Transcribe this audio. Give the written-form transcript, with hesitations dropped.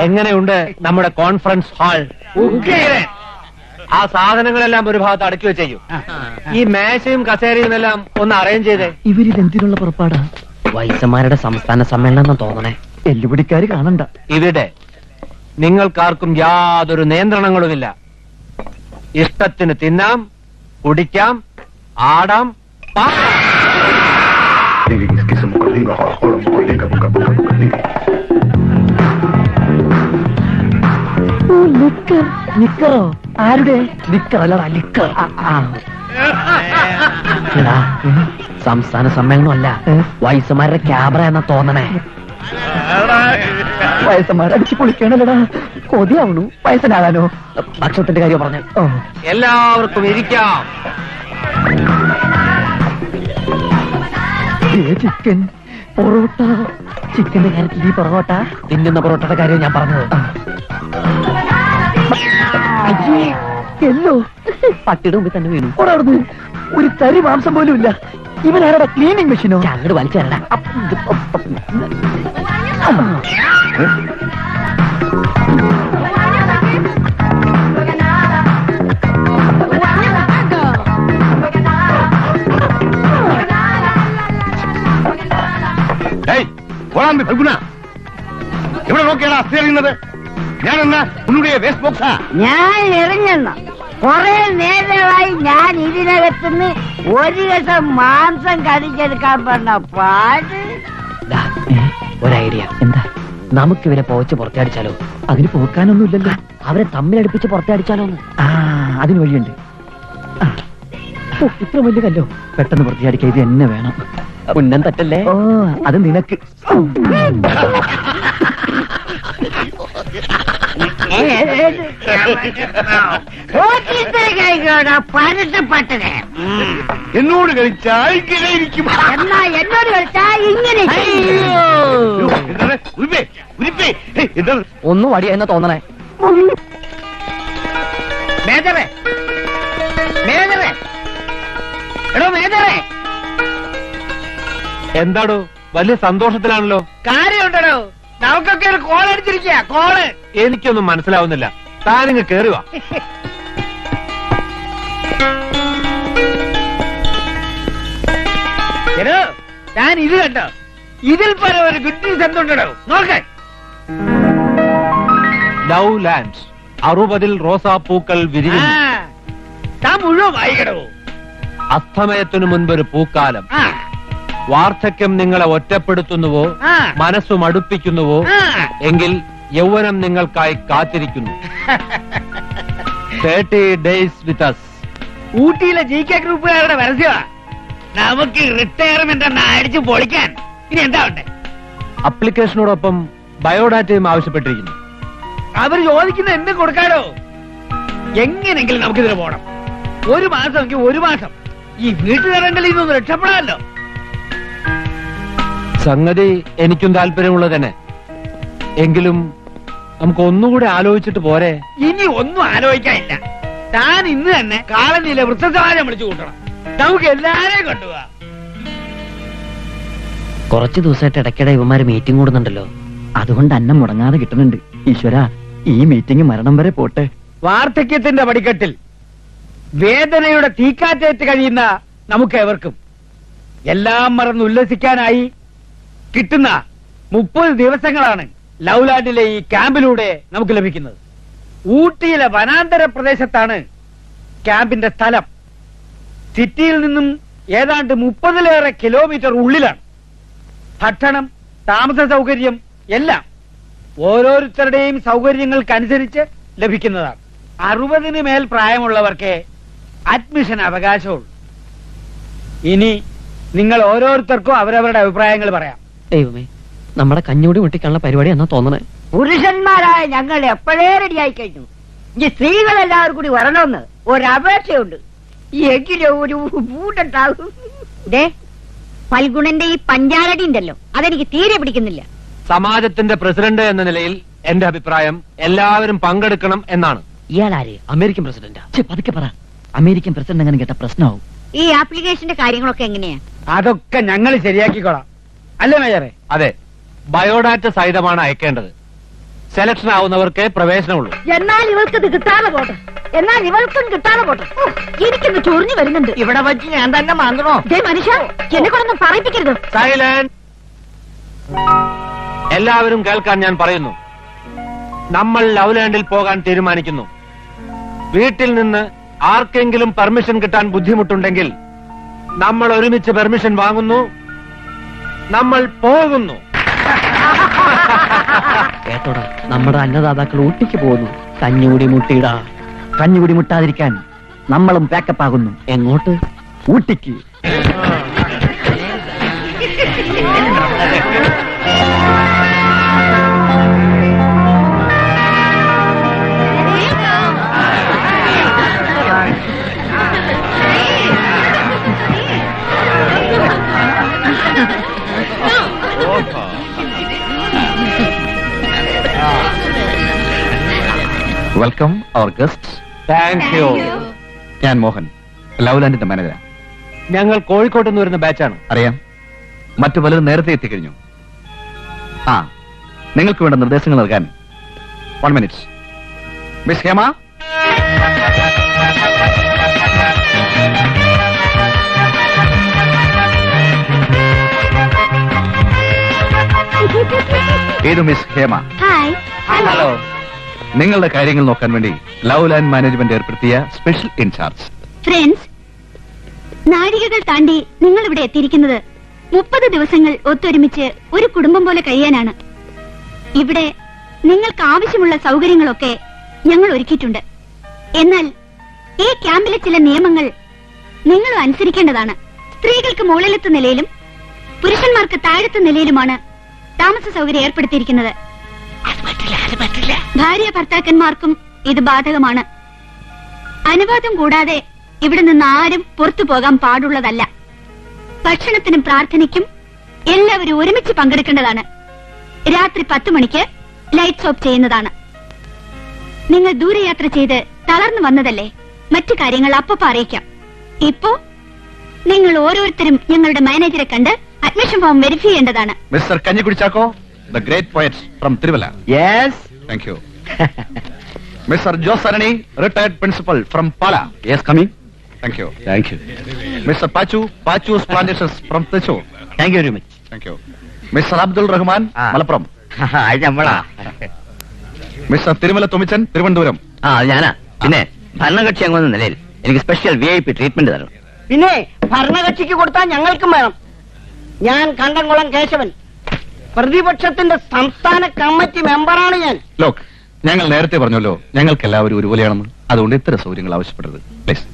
എങ്ങനെയുണ്ട് നമ്മുടെ conference hall? ആ സാധനങ്ങളെല്ലാം ഒരു ഭാഗത്ത് അടുക്കി വെച്ചേക്കും. ഈ മേശയും കസേരയും എല്ലാം ഒന്ന് അറേഞ്ച് ചെയ്തേ. ഇവരിതെന്തിനുള്ള പുറപ്പാടാ? വൈസന്മാരുടെ സംസ്ഥാന സമ്മേളനം തോന്നണേ. എല്ലുപിടിക്കാര് കാണണ്ട. ഇവിടെ നിങ്ങൾക്കാർക്കും യാതൊരു നിയന്ത്രണങ്ങളുമില്ല. ഇഷ്ടത്തിന് തിന്നാം, കുടിക്കാം, ആടാം, നിക്കറോ? ആരുടെ നിക്കർ? അല്ലടാ ലിക്കർ. സംസ്ഥാന സമ്മേളനം അല്ല, വൈസന്മാരുടെ ക്യാമറ എന്നാ തോന്നണേ. വയസ്സന്മാരെ അടിച്ചു പൊളിക്കണല്ലടാ. കൊതിയാവണു വയസ്സനാകാനോ? ഭക്ഷണത്തിന്റെ കാര്യം പറഞ്ഞു. എല്ലാവർക്കും ഇരിക്കാം. ചിക്കൻ പൊറോട്ട. ചിക്കന്റെ കാര്യത്തിൽ ഈ പൊറോട്ട തിന്നുന്ന പൊറോട്ടയുടെ കാര്യം ഞാൻ പറഞ്ഞത്. എല്ലോ പട്ടിയുടെ മുമ്പിൽ തന്നെ വീണു. അവിടുന്ന് ഒരു തരി മാംസം പോലും ഇല്ല. ഇവനാരുടെ ക്ലീനിങ് മെഷീനോ? അങ്ങോട്ട് വലിച്ചേരടാ. ഇവിടെ നോക്കിയാണ് അസ്ഥി എറിയുന്നത്. ഞാനെന്നാ ഉള്ളുடைய വേസ്റ്റ് ബോക്സാ. ഞാൻ എറിഞ്ഞെന്ന കുറെ നേരമായി ഞാൻ ഇതിനകത്തുനിന്ന് ഒരു ദിവസം മാംസം കടിച്ചെടുക്കാൻ പറഞ്ഞ പാട്. ഒരു ഐഡിയ. എന്താ? നമുക്കിവരെ പോച്ച് പുറത്തടിച്ചാലോ? അതിന് പോക്കാനൊന്നുമില്ലല്ലോ. അവരെ തമ്മിലടുപ്പിച്ച് പുറത്തടിച്ചാലോ? അതിന് വഴിയുണ്ട്. ഇത്ര വലിയ കല്ലോ പെട്ടെന്ന് വൃത്തിയാടിക്കാൻ ഇത് എന്നെ വേണം. ഉന്നം തട്ടല്ലേ? ഓ അത് നിനക്ക്. പരട്ടപ്പെട്ടത് എന്നോട് കളിച്ചാൽ ഇങ്ങനെ ഇരിക്കും. എന്നാ എന്നോട് കളിച്ചാൽ ഇങ്ങനെ. ഒന്നും വടിയെന്ന് തോന്നണേ. മേജറേ, മേജറേ, എടോ മേജറേ. എന്താടോ വലിയ സന്തോഷത്തിലാണല്ലോ? കാര്യമുണ്ടോ? നമുക്കൊക്കെ ഒരു കോൾ അടിച്ചിരിക്കുക. കോള് എനിക്കൊന്നും മനസ്സിലാവുന്നില്ല. താനിങ്ങ് കേറി വാ. ഞാൻ ഇത് കണ്ടോ? ഇതിൽ പല ഒരു ഗുഡ് ന്യൂസ് എന്തുണ്ടോ നോക്ക. ലവ് ലാൻഡ് 60 റോസാപ്പൂക്കൾ വിരിയുന്നു. താൻ മുഴുവൻ വായിക്കണോ? അസ്തമയത്തിനു മുൻപൊരു പൂക്കാലം. വാർദ്ധക്യം നിങ്ങളെ ഒറ്റപ്പെടുത്തുന്നുവോ മനസ്സു മടുപ്പിക്കുന്നുവോ എങ്കിൽ യൗവനം നിങ്ങൾക്കായി കാത്തിരിക്കുന്നു. 30 days with us. ഊട്ടിയിലെ GK ഗ്രൂപ്പുകാരുടെ പരസ്യമാ. നമുക്ക് റിട്ടയർമെന്റ് എന്ന അടിച്ചു പൊളിക്കാൻ. ഇനി എന്താ ഉണ്ട്? അപ്ലിക്കേഷനോടൊപ്പം ബയോഡാറ്റയും ആവശ്യപ്പെട്ടിരിക്കുന്നു. അവർ ചോദിക്കുന്ന എന്തും കൊടുക്കാലോ. എങ്ങനെങ്കിലും നമുക്കിതിന് പോണം. ഒരു മാസമെങ്കിൽ ഒരു മാസം ഈ വീട്ടുകാരെങ്കിൽ ഇതൊന്ന് രക്ഷപ്പെടാമല്ലോ. സംഗതി എനിക്കും താല്പര്യമുള്ളത് തന്നെ. എങ്കിലും നമുക്ക് ഒന്നുകൂടെ ആലോചിച്ചിട്ട് പോരെ? ഇനി ഒന്നും ആലോചിക്കാനില്ല. താൻ ഇന്ന് തന്നെ കാളനിയിലെ വൃദ്ധസമാജം വിളിച്ചു കൂട്ടണം. നമുക്ക് എല്ലാരെയും കൊണ്ടുപോവാ. കുറച്ചു ദിവസമായിട്ട് ഇടയ്ക്കിടെ ഇവന്മാര് മീറ്റിംഗ് കൂടുന്നുണ്ടല്ലോ. അതുകൊണ്ട് അന്നം മുടങ്ങാതെ കിട്ടുന്നുണ്ട്. ഈശ്വര, ഈ മീറ്റിംഗ് മരണം വരെ പോട്ടെ. വാർദ്ധക്യത്തിന്റെ പടിക്കെട്ടിൽ വേദനയുടെ തീക്കാറ്റേറ്റ് കഴിയുന്ന നമുക്ക് എവർക്കും എല്ലാം മറന്ന് ഉല്ലസിക്കാനായി കിട്ടുന്ന 30 ദിവസങ്ങളാണ് ലൗലാൻഡിലെ ഈ ക്യാമ്പിലൂടെ നമുക്ക് ലഭിക്കുന്നത്. ഊട്ടിയിലെ വനാന്തര പ്രദേശത്താണ് ക്യാമ്പിന്റെ സ്ഥലം. സിറ്റിയിൽ നിന്നും ഏതാണ്ട് 30-ലേറെ കിലോമീറ്റർ ഉള്ളിലാണ്. ഭക്ഷണം, താമസ സൗകര്യം എല്ലാം ഓരോരുത്തരുടെയും സൗകര്യങ്ങൾക്കനുസരിച്ച് ലഭിക്കുന്നതാണ്. 60-ന് മേൽ പ്രായമുള്ളവർക്ക് അഡ്മിഷൻ അവകാശമുള്ളൂ. ഇനി നിങ്ങൾ ഓരോരുത്തർക്കും അവരവരുടെ അഭിപ്രായങ്ങൾ പറയാം. ദൈവമേ, നമ്മുടെ കഞ്ഞൂടി മുട്ടിക്കാനുള്ള പരിപാടി എന്നാ തോന്നണേ. പുരുഷന്മാരായ ഞങ്ങൾ എപ്പോഴേ റെഡിയായി കഴിഞ്ഞു. ഈ സ്ത്രീകളെല്ലാവരും കൂടി വരണമെന്ന് ഒരപേക്ഷയുണ്ട്. എങ്കിലും ഒരു പൂട്ടുണ്ടാകും. ഫൽഗുണന്റെ ഈ പഞ്ചാരടി ഉണ്ടല്ലോ, അതെനിക്ക് തീരെ പിടിക്കുന്നില്ല. സമാജത്തിന്റെ പ്രസിഡന്റ് എന്ന നിലയിൽ എന്റെ അഭിപ്രായം എല്ലാവരും പങ്കെടുക്കണം എന്നാണ്. ഇയാളാര്? അമേരിക്കൻ പ്രസിഡന്റാ? പതുക്കെ പറ. അമേരിക്കൻ പ്രസിഡന്റ് അങ്ങനെ കേട്ട പ്രശ്നമാവും. ഈ ആപ്ലിക്കേഷന്റെ കാര്യങ്ങളൊക്കെ എങ്ങനെയാ? അതൊക്കെ ഞങ്ങൾ ശരിയാക്കിക്കോളാം. അല്ലേ മേജറെ? അതെ, ബയോഡാറ്റ സഹിതമാണ് അയക്കേണ്ടത്. സെലക്ഷൻ ആവുന്നവർക്ക് പ്രവേശനമുള്ളൂ. എന്നാൽ ഇവൾക്കിത് കിട്ടാതെ പോട്ടെ. എന്നാൽ ഇവൾക്കും കിട്ടാതെ പോട്ടെ. എനിക്കൊന്ന് ചൊറിഞ്ഞു വരുന്നുണ്ട്. ഇവിടെ വെച്ച് ഞാൻ തന്നെ മാന്തണോ? മനുഷ്യ എന്നെ കൊണ്ടൊന്നും പറയിപ്പിക്കരുത്. സൈലന്റ്. എല്ലാവരും കേൾക്കാൻ ഞാൻ പറയുന്നു. നമ്മൾ ലവ്ലാൻഡിൽ പോകാൻ തീരുമാനിക്കുന്നു. വീട്ടിൽ നിന്ന് ആർക്കെങ്കിലും പെർമിഷൻ കിട്ടാൻ ബുദ്ധിമുട്ടുണ്ടെങ്കിൽ നമ്മൾ ഒരുമിച്ച് പെർമിഷൻ വാങ്ങുന്നു. നമ്മൾ പോകുന്നു. കേട്ടോടാ, നമ്മുടെ അന്നദാതാക്കൾ ഊട്ടിക്ക് പോകുന്നു. കഞ്ഞുകൂടി മുട്ടിയിടാ. കഞ്ഞുകുടി മുട്ടാതിരിക്കാൻ നമ്മളും പാക്കപ്പ് ആകുന്നു. എങ്ങോട്ട്? ഊട്ടിക്ക്. Welcome our guest. Thank you. ഞാൻ മോഹൻ, ലവ്ലാൻഡിന്റെ മാനേജർ. ഞങ്ങൾ കോഴിക്കോട്ട് നിന്ന് വരുന്ന ബാച്ചാണ്. അറിയാം, മറ്റു പലരും നേരത്തെ എത്തിക്കഴിഞ്ഞു. ആ, നിങ്ങൾക്ക് വേണ്ട നിർദ്ദേശങ്ങൾ നൽകാൻ 1 മിനിറ്റ്. മിസ് ഹേമ. ഇത് മിസ് ഹേമ. ഹായ്. ഹലോ. നിങ്ങളുടെ കാര്യങ്ങൾ നോക്കാൻ വേണ്ടി ലവ്ലാൻഡ് മാനേജ്മെന്റ് ഏർപ്പെടുത്തിയ സ്പെഷ്യൽ ഇൻചാർജ്. ഫ്രണ്ട്സ്, നാഴികകൾ താണ്ടി നിങ്ങൾ ഇവിടെ എത്തിയിരിക്കുന്നത് 30 ദിവസങ്ങൾ ഒത്തൊരുമിച്ച് ഒരു കുടുംബം പോലെ കഴിയാനാണ്. ഇവിടെ നിങ്ങൾക്ക് ആവശ്യമുള്ള സൗകര്യങ്ങളൊക്കെ ഞങ്ങൾ ഒരുക്കിയിട്ടുണ്ട്. എന്നാൽ ഈ ക്യാമ്പിലെ ചില നിയമങ്ങൾ നിങ്ങൾ അനുസരിക്കേണ്ടതാണ്. സ്ത്രീകൾക്ക് മുകളിലത്തെ നിലയിലും പുരുഷന്മാർക്ക് താഴത്തെ നിലയിലുമാണ് താമസ സൗകര്യം ഏർപ്പെടുത്തിയിരിക്കുന്നത്. ഭാര്യ ഭർത്താക്കന്മാർക്കും ഇത് ബാധകമാണ്. അനുവാദം കൂടാതെ ഇവിടെ നിന്ന് ആരും പുറത്തു പോകാൻ പാടുള്ളതല്ല. ഭക്ഷണത്തിനും പ്രാർത്ഥനയ്ക്കും എല്ലാവരും ഒരുമിച്ച് പങ്കെടുക്കേണ്ടതാണ്. രാത്രി 10 മണിക്ക് ലൈറ്റ്സ് ഓഫ് ചെയ്യുന്നതാണ്. നിങ്ങൾ ദൂരയാത്ര ചെയ്ത് തളർന്നു വന്നതല്ലേ, മറ്റു കാര്യങ്ങൾ അപ്പപ്പോ അറിയിക്കാം. ഇപ്പോ നിങ്ങൾ ഓരോരുത്തരും ഞങ്ങളുടെ മാനേജറെ കണ്ട് അഡ്മിഷൻ ഫോം വെരിഫൈ ചെയ്യേണ്ടതാണ്. Mister Kanjikudi Chacko, the great poet from Thiruvalla. Yes. Thank you. Mister Jose Arani, retired principal from Pala. Yes, coming. Thank you. Thank you. Mister Pachus plantations from Thrissur. Thank you very much. Thank you. Mister Abdul Rahman, Malappuram. നമ്മളാ. Mister Thirumala Thomichan, Thiruvananthapuram. ഞാനാ. പിന്നെ ഭരണകക്ഷി അംഗമെന്ന നിലയിൽ എനിക്ക് special VIP treatment തരണം. പിന്നെ ഭരണകക്ഷിക്ക് കൊടുത്താൽ ഞങ്ങൾക്കും വേണം. ഞാൻ കണ്ടംകുളം കേശവൻ, പ്രതിപക്ഷത്തിന്റെ സംസ്ഥാന കമ്മിറ്റി മെമ്പറാണ് ഞാൻ. ലോക്ക്, ഞങ്ങൾ നേരത്തെ പറഞ്ഞല്ലോ ഞങ്ങൾക്ക് എല്ലാവരും ഒരുപോലെയാണെന്ന്. അതുകൊണ്ട് ഇത്തരം സൗകര്യങ്ങൾ ആവശ്യപ്പെടരുത് പ്ലീസ്.